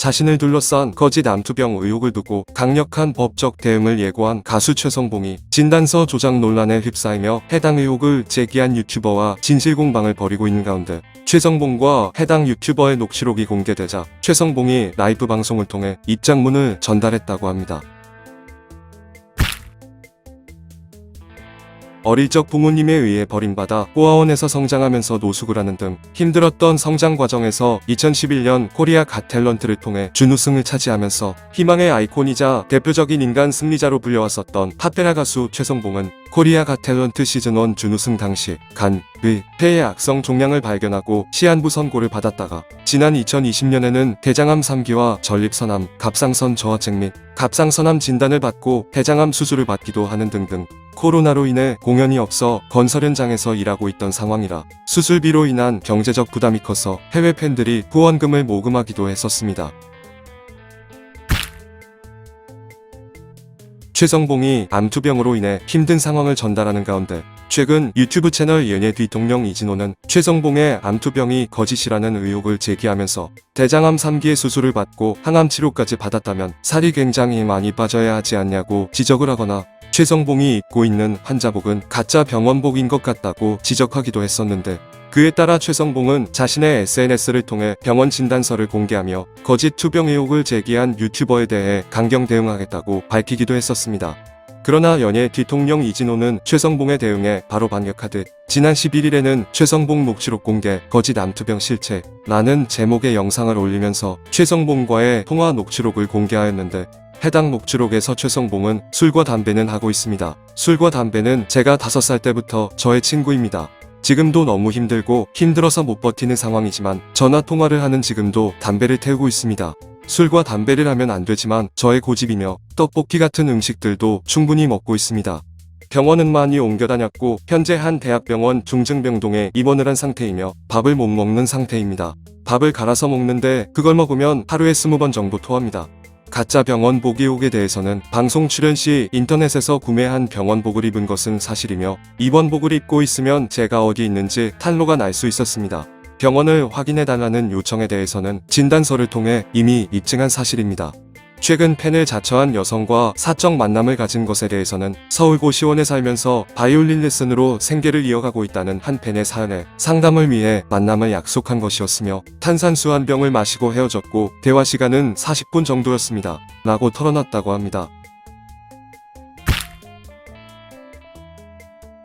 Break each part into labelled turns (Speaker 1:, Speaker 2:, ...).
Speaker 1: 자신을 둘러싼 거짓 암투병 의혹을 두고 강력한 법적 대응을 예고한 가수 최성봉이 진단서 조작 논란에 휩싸이며 해당 의혹을 제기한 유튜버와 진실 공방을 벌이고 있는 가운데 최성봉과 해당 유튜버의 녹취록이 공개되자 최성봉이 라이브 방송을 통해 입장문을 전달했다고 합니다. 어릴 적 부모님에 의해 버림받아 고아원에서 성장하면서 노숙을 하는 등 힘들었던 성장 과정에서 2011년 코리아 갓 탤런트를 통해 준우승을 차지하면서 희망의 아이콘이자 대표적인 인간 승리자로 불려왔었던 팝페라 가수 최성봉은 코리아 갓 탤런트 시즌1 준우승 당시 간, 폐의 악성 종양을 발견하고 시한부 선고를 받았다가 지난 2020년에는 대장암 3기와 전립선암, 갑상선 저하증 및 갑상선암 진단을 받고 대장암 수술을 받기도 하는 등등 코로나로 인해 공연이 없어 건설 현장에서 일하고 있던 상황이라 수술비로 인한 경제적 부담이 커서 해외 팬들이 후원금을 모금하기도 했었습니다. 최성봉이 암투병으로 인해 힘든 상황을 전달하는 가운데 최근 유튜브 채널 연예 뒤통령 이진호는 최성봉의 암투병이 거짓이라는 의혹을 제기하면서 대장암 3기의 수술을 받고 항암 치료까지 받았다면 살이 굉장히 많이 빠져야 하지 않냐고 지적을 하거나 최성봉이 입고 있는 환자복은 가짜 병원복인 것 같다고 지적하기도 했었는데 그에 따라 최성봉은 자신의 SNS를 통해 병원 진단서를 공개하며 거짓 투병 의혹을 제기한 유튜버에 대해 강경 대응하겠다고 밝히기도 했었습니다. 그러나 연예 뒤통령 이진호는 최성봉의 대응에 바로 반격하듯 지난 11일에는 최성봉 녹취록 공개 거짓 암투병 실체 라는 제목의 영상을 올리면서 최성봉과의 통화 녹취록을 공개하였는데 해당 녹취록에서 최성봉은 술과 담배는 하고 있습니다. 술과 담배는 제가 5살 때부터 저의 친구입니다. 지금도 너무 힘들고 힘들어서 못 버티는 상황이지만 전화 통화를 하는 지금도 담배를 태우고 있습니다. 술과 담배를 하면 안 되지만 저의 고집이며 떡볶이 같은 음식들도 충분히 먹고 있습니다. 병원은 많이 옮겨 다녔고 현재 한 대학병원 중증병동에 입원을 한 상태이며 밥을 못 먹는 상태입니다. 밥을 갈아서 먹는데 그걸 먹으면 하루에 20번 정도 토합니다. 가짜 병원복 의혹에 대해서는 방송 출연 시 인터넷에서 구매한 병원복을 입은 것은 사실이며 입원복을 입고 있으면 제가 어디 있는지 탄로가 날 수 있었습니다. 병원을 확인해달라는 요청에 대해서는 진단서를 통해 이미 입증한 사실입니다. 최근 팬을 자처한 여성과 사적 만남을 가진 것에 대해서는 서울고시원에 살면서 바이올린 레슨으로 생계를 이어가고 있다는 한 팬의 사연에 상담을 위해 만남을 약속한 것이었으며 탄산수 한 병을 마시고 헤어졌고 대화 시간은 40분 정도였습니다. 라고 털어놨다고 합니다.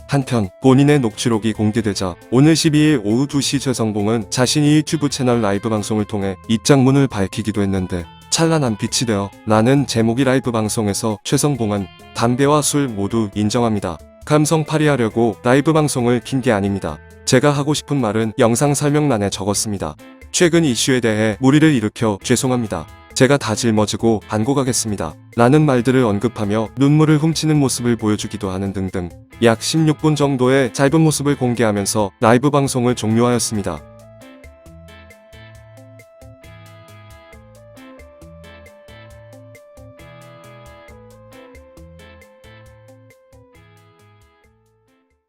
Speaker 1: 한편 본인의 녹취록이 공개되자 오늘 12일 오후 2시 최성봉은 자신이 유튜브 채널 라이브 방송을 통해 입장문을 밝히기도 했는데 찬란한 빛이 되어 라는 제목의 라이브 방송에서 최성봉은 담배와 술 모두 인정합니다. 감성 파리하려고 라이브 방송을 킨 게 아닙니다. 제가 하고 싶은 말은 영상 설명란에 적었습니다. 최근 이슈에 대해 무리를 일으켜 죄송합니다. 제가 다 짊어지고 안고 가겠습니다. 라는 말들을 언급하며 눈물을 훔치는 모습을 보여주기도 하는 등등 약 16분 정도의 짧은 모습을 공개하면서 라이브 방송을 종료하였습니다.